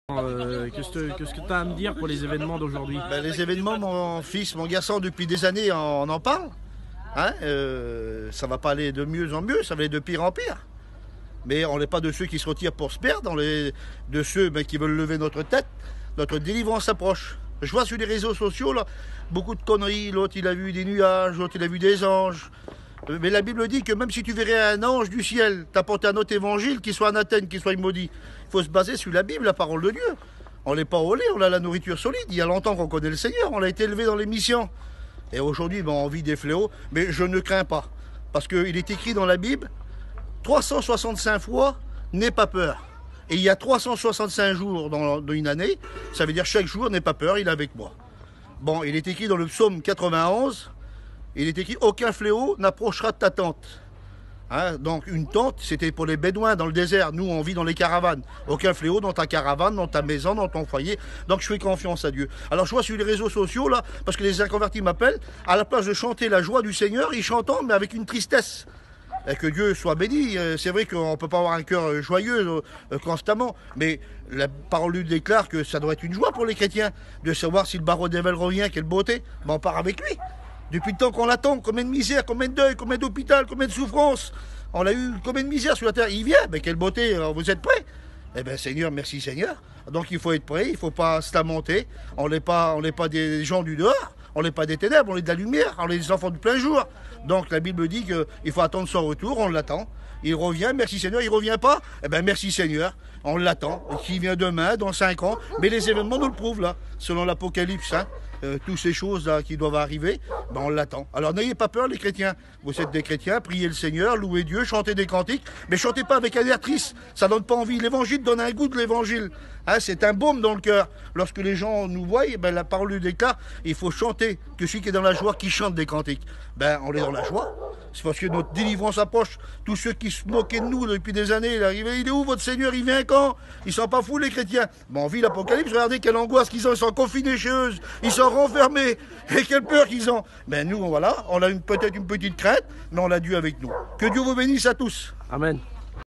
Qu'est-ce que tu as à me dire pour les événements d'aujourd'hui? Les événements, mon fils, mon garçon, depuis des années, on en parle. Hein, ça va pas aller de mieux en mieux, ça va aller de pire en pire. Mais on n'est pas de ceux qui se retirent pour se perdre, on est de ceux qui veulent lever notre tête. Notre délivrance s'approche. Je vois sur les réseaux sociaux, là, beaucoup de conneries. L'autre, il a vu des nuages, l'autre, il a vu des anges. Mais la Bible dit que même si tu verrais un ange du ciel t'apporter un autre évangile, qu'il soit anathème, qu'il soit maudit, il faut se baser sur la Bible, la parole de Dieu. On n'est pas au lait, on a la nourriture solide. Il y a longtemps qu'on connaît le Seigneur, on a été élevé dans les missions. Et aujourd'hui, on vit des fléaux, mais je ne crains pas. Parce qu'il est écrit dans la Bible, 365 fois, n'aie pas peur. Et il y a 365 jours dans une année, ça veut dire chaque jour, n'aie pas peur, il est avec moi. Bon, il est écrit dans le psaume 91, il est écrit, aucun fléau n'approchera de ta tente. Hein, donc une tente, c'était pour les bédouins dans le désert. Nous, on vit dans les caravanes. Aucun fléau dans ta caravane, dans ta maison, dans ton foyer. Donc je fais confiance à Dieu. Alors je vois sur les réseaux sociaux, là, parce que les inconvertis m'appellent, à la place de chanter la joie du Seigneur, ils chantent, mais avec une tristesse. Et que Dieu soit béni. C'est vrai qu'on ne peut pas avoir un cœur joyeux constamment, mais la parole lui déclare que ça doit être une joie pour les chrétiens de savoir si le barreau d'Evel revient, quelle beauté. On part avec lui. Depuis le temps qu'on l'attend, combien de misère, combien de deuil, combien d'hôpital, combien de souffrance. On a eu combien de misère sur la terre. Il vient, mais quelle beauté, vous êtes prêts? Eh bien Seigneur, merci Seigneur. Donc il faut être prêt, il ne faut pas se lamenter. On n'est pas des gens du dehors, on n'est pas des ténèbres, on est de la lumière, on est des enfants du plein jour. Donc la Bible dit qu'il faut attendre son retour, on l'attend. Il revient, merci Seigneur, il ne revient pas, eh bien merci Seigneur, on l'attend. Qui vient demain, dans 5 ans, mais les événements nous le prouvent là, selon l'Apocalypse. Hein. Toutes ces choses-là qui doivent arriver, on l'attend. Alors n'ayez pas peur les chrétiens. Vous êtes des chrétiens, priez le Seigneur, louez Dieu, chantez des cantiques, mais chantez pas avec un air triste, ça donne pas envie. L'évangile donne un goût de l'évangile. Hein, c'est un baume dans le cœur. Lorsque les gens nous voient, la parole lui déclare, il faut chanter, que celui qui est dans la joie, qui chante des cantiques. On est dans la joie. C'est parce que notre délivrance approche. Tous ceux qui se moquaient de nous depuis des années, il est où votre Seigneur? Il vient quand? Ils sont pas fous les chrétiens. On vit l'Apocalypse, regardez quelle angoisse qu'ils ont, ils sont confinés chez eux, ils sont renfermés, et quelle peur qu'ils ont. Nous, voilà, on a peut-être une petite crainte, mais on a Dieu avec nous. Que Dieu vous bénisse à tous. Amen.